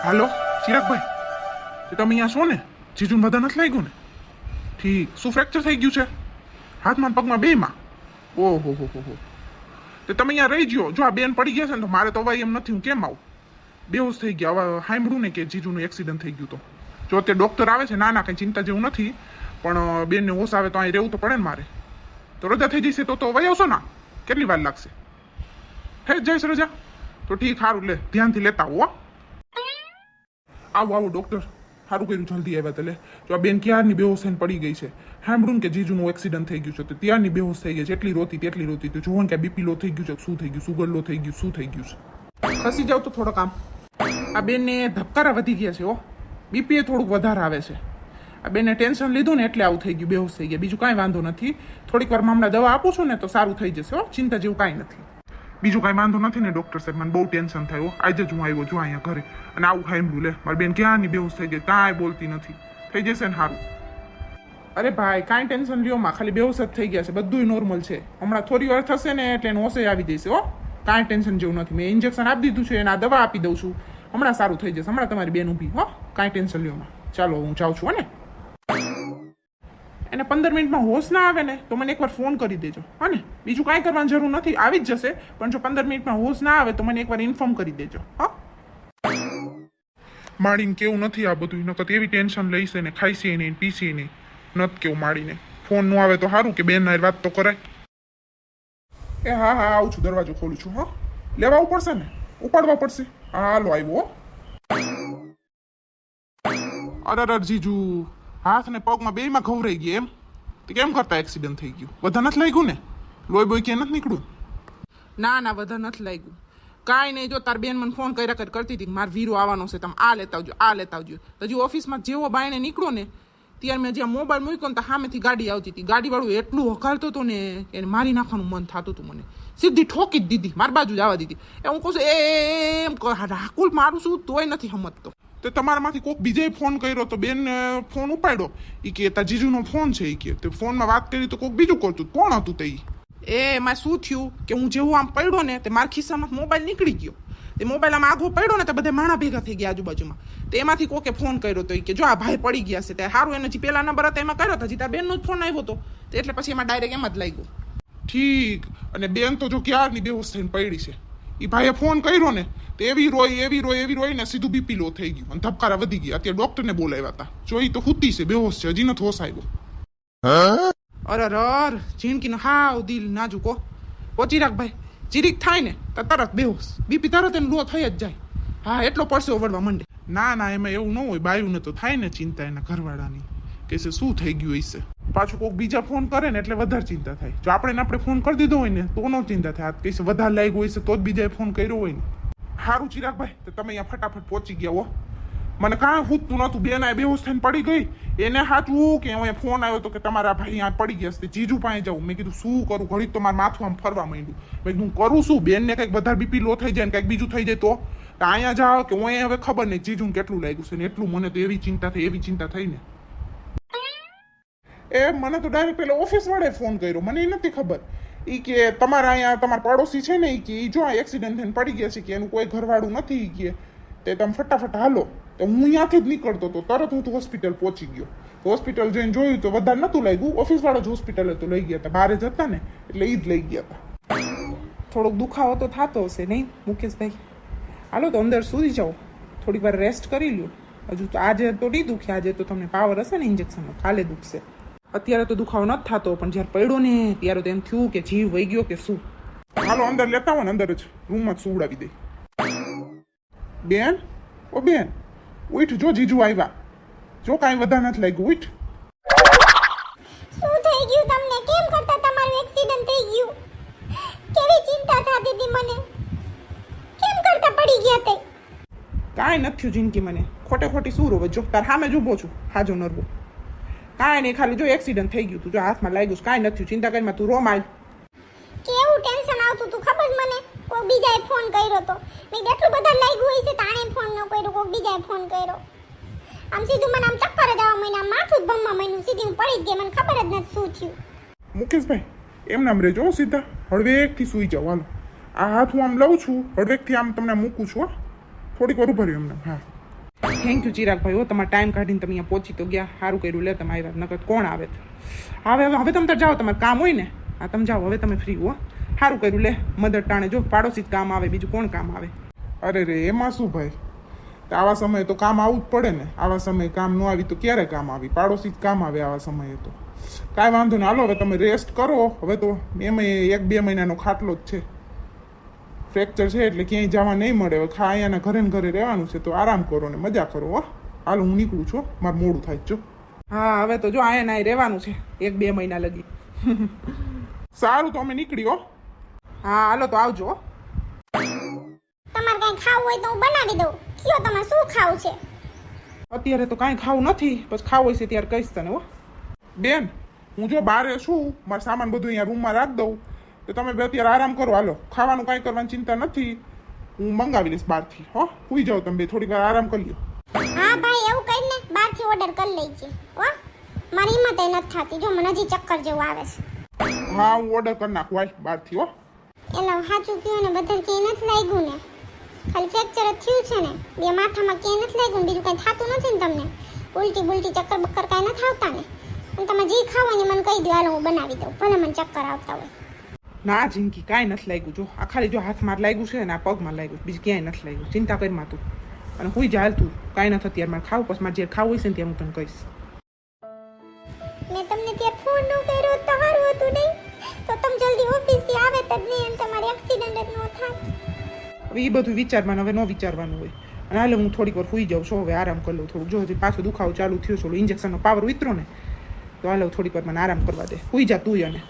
હાલો ચિરાગભાઈ, તો તમે અહીંયા છો ને? જીજુને બધા નથી લાગ્યું ને? ઠીક. શું ફ્રેક્ચર થઈ ગયું છે હાથમાં પગમાં બેમાં? ઓહો હો હો. તો તમે અહીંયા રહી ગયો. જો આ બેન પડી ગયા છે ને તો મારે તો હવે એમ નથી, હું કેમ આવું? બેહોશ થઈ ગયા. હવે સાંભળ્યું ને કે જીજુનું એક્સિડન્ટ થઈ ગયું. તો જો અત્યારે ડોક્ટર આવે છે. ના કંઈ ચિંતા જેવું નથી, પણ બેનને હોશ આવે તો અહીં રહેવું તો પડે ને મારે. તો રજા થઈ જશે તો વહી આવશો ના? કેટલી વાર લાગશે? થઈ જઈશ રજા તો ઠીક. સારું, લે ધ્યાનથી લેતા આવો. આવો ડોક્ટર, સારું કર્યું જલ્દી આવ્યા. તો લે, જો આ બેન ક્યારની બેહોશ થઈને પડી ગઈ છે. સાંભળ્યું કે જીજુનું એક્સિડન્ટ થઈ ગયું છે, તો ત્યારની બેહોશ થઈ ગઈ છે. એટલી રોતી તેટલી રોતી. તો જોવો ને કે બીપી લો થઈ ગયું છે, શું થઈ ગયું, સુગર લો થઈ ગયું, શું થઈ ગયું છે. ખસી જાવ તો થોડોક આમ. આ બેનને ધબકારા વધી ગયા છે. બીપી થોડુંક વધારે આવે છે. આ બેને ટેન્શન લીધું ને એટલે આવું થઈ ગયું, બેહોશ થઈ ગયા. બીજું કાંઈ વાંધો નથી. થોડીક વાર હમણાં દવા આપું છું ને તો સારું થઈ જશે. ચિંતા જેવું કાંઈ નથી. બીજું કાંઈ વાંધો નથી ને ડોક્ટર સાહેબ? મને બહુ ટેન્શન થાય. આજે જ હું આવ્યો છું અહીંયા ઘરે અને આવું સાંભળ્યું. લે, મારી બેન ક્યાંની બેહોશ થઈ ગઈ, કાંઈ બોલતી નથી. થઈ જશે ને સારું? અરે ભાઈ, કાંઈ ટેન્શન લ્યો માં, ખાલી બેહોશ જ થઈ ગયા છે. બધું નોર્મલ છે. હમણાં થોડી વાર થશે ને એટલે એને હોશે આવી જશે. કાંઈ ટેન્શન જેવું નથી. મેં ઇન્જેક્શન આપી દીધું છે, એના દવા આપી દઉં છું. હમણાં સારું થઈ જશે. હમણાં તમારી બેન ઊભી. કાંઈ ટેન્શન લ્યો માં. ચાલો હું જાઉં છું. ને એને 15 મિનિટમાં હોશ ના આવે ને તો મને એકવાર ફોન કરી દેજો. ને બીજું કાંઈ કરવાની જરૂર નથી, આવી જ જશે. પણ જો 15 મિનિટમાં હોશ ના આવે તો મને એકવાર ઇન્ફોર્મ કરી દેજો. માળીને કેવું નથી આ બધું. નકર એવી ટેન્શન લઈશે ને, ખાઈશે નહીં, પીશે નહીં. નથી કેવું માળીને. ફોન નું આવે તો સારું કે બેન ના વાત તો કરાય. હા આવું છું, દરવાજો ખોલું છું. લેવા આવવું પડશે ને, ઉપાડવા પડશે. હાલો આવ્યો. અરે જીજુ, હાથ ને પગમાં બેયમાં ઘવરાઈ ગયા એમ? તો કેમ કરતા એક્સિડન્ટ થઈ ગયું? બધા નથી લાગ્યું ને? લોહી બોય ક્યાં નથી નીકળ્યું? ના બધા નથી લાગ્યું. કાંઈ નહીં. જો તાર બેન મને ફોન કર્યા કરતી હતી, મારો વીરો આવવાનો છે, તમે આ લેતા આવજો. તો હજી ઓફિસમાં જેવો બાયણે નીકળ્યો ને ત્યારે મેં જ્યાં મોબાઈલ મૂક્યો ને તો સામેથી ગાડી આવતી હતી. ગાડીવાળું એટલું હકારતો હતો ને એને મારી નાખવાનું મન થતું હતું. મને સીધી ઠોકી જ દીધી, મારી બાજુ જ આવવા દીધી. હું કહું છું એમ રાકુલ મારું શું તોય નથી સમજતો. તો તમારામાંથી કોઈક બીજે ફોન કર્યો તો બેન ફોન ઉપાડ્યો. એ કે તાર જીજુનો ફોન છે. એ કે તે ફોનમાં વાત કરી તો કોઈક બીજું કરતું. કોણ હતું તે? એમાં શું થયું કે હું જેવું આમ પડ્યો ને તે મારા ખિસ્સામાં મોબાઈલ નીકળી ગયો. તે મોબાઈલ આમ આગો પડ્યો ને તો બધા માણા ભેગા થઈ ગયા આજુબાજુમાં. તો એમાંથી કોકે ફોન કર્યો તો કે જો આ ભાઈ પડી ગયા છે. તે સારું, એને જે પેલા નંબર હતા એમાં કર્યો હતો, હજી તાર બેનનો જ ફોન આવ્યો હતો. એટલે પછી એમાં ડાયરેક્ટ એમ જ લાગ્યો. ઠીક. અને બેન તો જો ક્યારની બેહોશ થઈને પડી છે. એ ભાઈએ ફોન કર્યો ને તો એવી રોય ને સીધું બીપી લો થઈ ગયું અને ધબકારા વધી ગયા. અત્યારે ડોક્ટરને બોલાવ્યા હતા. જો એ તો હુતી છે, બેહોશ છે, હજી નથી હોશ આવ્યો. અરે જિંદગીનો હાવ દિલ નાજુકો. ચિરાગ ભાઈ, ચીરીક થાય ને તો તરત બેહોશ, બીપી તરત એને લો થઈ જ જાય. એટલો પરસેવો વળવા માંડે. ના એમાં એવું ન હોય. બાયુને તો થાય ને ચિંતા એના ઘરવાળાની, કે શું થઈ ગયું હશે. પાછું કોઈક બીજા ફોન કરે ને એટલે વધારે ચિંતા થાય. જો આપણે ફોન કરી દીધો હોય ને તો નો ચિંતા થાય. કઈ વધારે લાગ્યું હોય છે તો જ બીજાએ ફોન કર્યો હોય ને. સારું ચિરાગભાઈ, તો તમે અહીંયા ફટાફટ પહોંચી ગયા. મને કાંઈ પૂછતું નહોતું. બેન આ બેહોશ થઈને પડી ગઈ. એને સાચું કે અહીંયા ફોન આવ્યો તો કે તમારા ભાઈ અહીંયા પડી ગયા છે, જીજુ પાસે જાઉં. મેં કીધું શું કરું? ઘડીક તો મારું માથું આમ ફરવા માંડ્યું. મેં કીધું કરું શું? બેનને કંઈક વધારે બીપી લો થઈ જાય ને કંઈક બીજું થઈ જાય તો અહીંયા જાઓ કે હું હવે ખબર નહીં જીજુને કેટલું લાગ્યું છે ને એટલું. મને તો એવી ચિંતા થઈ ને. મને તો ડાયરેક્ટ પેલા ઓફિસ વાળાએ ફોન કર્યો. મને એ નથી ખબર. એ કે તમારા અહીંયા તમારા પડોશી છે ને, એ કે જો આ એક્સિડન્ટ થઈને પડી ગયા છે, કે એનું કોઈ ઘરવાળું નથી. એ કે તે તમે ફટાફટ હાલો. તો હું અહીંયાથી જ નીકળતો હતો, તરત હું તો હોસ્પિટલ પહોંચી ગયો. હોસ્પિટલ જઈને જોયું તો વધારે નહોતું લાગ્યું. ઓફિસ વાળા જ હોસ્પિટલે તો લઈ ગયા હતા. બહાર જ હતા ને એટલે એ જ લઈ ગયા હતા. થોડોક દુખાવો તો થતો હશે નહીં મુકેશભાઈ? હાલો તો અંદર સુધી જાઓ, થોડીક વાર રેસ્ટ કરી લો. હજુ તો આજે તો નહીં દુખે. આજે તો તમને પાવર હશે ને ઇન્જેક્શનનો, કાલે દુખશે. અત્યારે તો દુખાવો નથી થતો, પણ જ્યારે પડ્યો ને ત્યારે તો એમ થયું કે જીવ વહી ગયો કે શું. હાલો અંદર લેતા હોય ને, અંદર જ રૂમમાં જ સુવડાવી દે. બેન, ઓ બેન ઉઠ, જો જીજુ આવ્યા. જો કાંઈ વધારે નથી લાગ્યું. ઉઠ. શું થઈ ગયું તમને? કેમ કરતા તમારું એક્સિડન્ટ થઈ ગયું? કેવી ચિંતા થતી હતી મને. કેમ કરતા પડી ગયા તે? કાંઈ નથી થયું જિંદગી મને. ખોટી શું રોવે? જો તાર સામે જ ઊભો છું, હાજો નરવો. કાંઈ નહીં, ખાલી જો એક્સિડન્ટ થઈ ગયું તું, જો હાથમાં લાગ્યું. કાંઈ નથી થયું, ચિંતા કરીમાં તું રોમાય. કેવું ટેન્શન આવતું તું ખબર મને? કોઈ બીજાએ ફોન કર્યો તો મેં કેટલું બધા લાગ્યું હોય છે, તાણે ફોન ન કર્યો, કોઈ બીજાએ ફોન કર્યો. આમ સીધું મને આમ ચક્કર જ આવવા માંડ્યા, માથું જ ભમવા માંડ્યું. સીધી હું પડી જ ગઈ, મને ખબર જ નથી શું થયું. મુકેશભાઈ એમ નામ રહેજો, સીધા હળવેકથી સૂઈ જાઓ. હાલો, આ હાથ હું આમ લઉં છું, હળવેકથી આમ તમને મૂકું છું. થોડીક વાર ઉભા રહ્યો એમને. થેન્ક યુ ચિરાગભાઈ હો, તમારે ટાઈમ કાઢીને તમે અહીંયા પહોંચી તો ગયા. સારું કર્યું લે તમે આવ્યા, નકર કોણ આવે છે. હવે તમે જાઓ, તમારે કામ હોય ને. હા તમે જાઓ, હવે તમે ફ્રી હો. સારું કર્યું લે, મદદ ટાણે જો પાડોશી જ કામ આવે, બીજું કોણ કામ આવે. અરે રે એમાં શું ભાઈ, તો આવા સમયે તો કામ આવવું જ પડે ને. આવા સમયે કામ ન આવી તો ક્યારે કામ આવી, પાડોશી જ કામ આવે આવા સમયે તો. કાંઈ વાંધો નહીં, હાલો હવે તમે રેસ્ટ કરો. હવે તો એમાં 1-2 મહિનાનો ખાટલો જ છે. ફ્રેક્ચર છે એટલે ક્યાંય જવા નહીં મળે. હવે અહીંયાના ઘરે ને ઘરે રહેવાનું છે, તો આરામ કરો ને મજા કરો. હો હાલો હું નીકળું છું, મારું મોડું થાય જો. હા હવે તો જો અહીંયા અહીં રહેવાનું છે 1-2 મહિના લગી. સારું તો અમે નીકળ્યો. હા હાલો તો આવજો. તમારે કઈ ખાવું હોય તો હું બનાવી દઉં. કયો તમારે શું ખાવું છે? અત્યારે તો કાંઈ ખાવું નથી, પછી ખાવું હોય છે ત્યારે કહીશ તને. હો બેન, હું જો બહાર છું, મારો સામાન બધું અહીંયા રૂમમાં રાખી દઉં, તો તમે બે અત્યારે આરામ કરો. હાલો ખાવાનું કાંઈ કરવાની ચિંતા નથી, હું મંગાવી લઈશ બહારથી. હો સુઈ જાઓ તમે બે, થોડીક વાર આરામ કરી લો. હા ભાઈ એવું કઈ ને બહારથી ઓર્ડર કરી લેજે. હો મારી હિંમત નથી થતી, જો મને હજી ચક્કર જેવું આવે છે. હા હું ઓર્ડર કરી નાખું હાલ બહારથી. હો એટલે સાચું કહ્યું ને, બધા ક્યાંય નથી લાગ્યું ને, ખાલી ફ્રેક્ચર જ થયું છે ને, બે માથામાં ક્યાંય નથી લાગ્યું, બીજું કંઈ થતું નથી ને તમને? ઉલટી બુલટી ચક્કર બક્કર કાંઈ નથી આવતા ને? અને તમે જે ખાવ ને મને કહી દો, હાલો હું બનાવી દઉં, ભલે મને ચક્કર આવતા હોય. ના જિંદગી કાંઈ નથી લાગ્યું. જો આ ખાલી જો હાથમાં લાગ્યું છે ને આ પગમાં લાગ્યું, બીજું ક્યાંય નથી લાગ્યું. ચિંતા કરીમાં તું, અને હુઈ જા હાલ તું. કાંઈ નથી અત્યારે મારે ખાવું, પછી મારે જે ખાવું હોય છે ને ત્યાં હું તને કહીશ. મેં તમને ત્યાં ફોન ન કર્યો તો સારું હતું નહીં, તો તમે જલ્દી ઓફિસથી આવે જ નહીં અને તમારે એક્સિડન્ટ જ ન થાય. હવે એ બધું વિચારવાનું, હવે ન વિચારવાનું હોય. અને હાલે હું થોડીક વાર સુઈ જાઉં છું, હવે આરામ કરી લઉં થોડુંક. જો હજી પાછો દુખાવો ચાલુ થયો છે, ઇન્જેક્શનનો પાવર ઉતરો ને, તો હાલો થોડીક વાર મને આરામ કરવા દે. સુઈ જા તું અને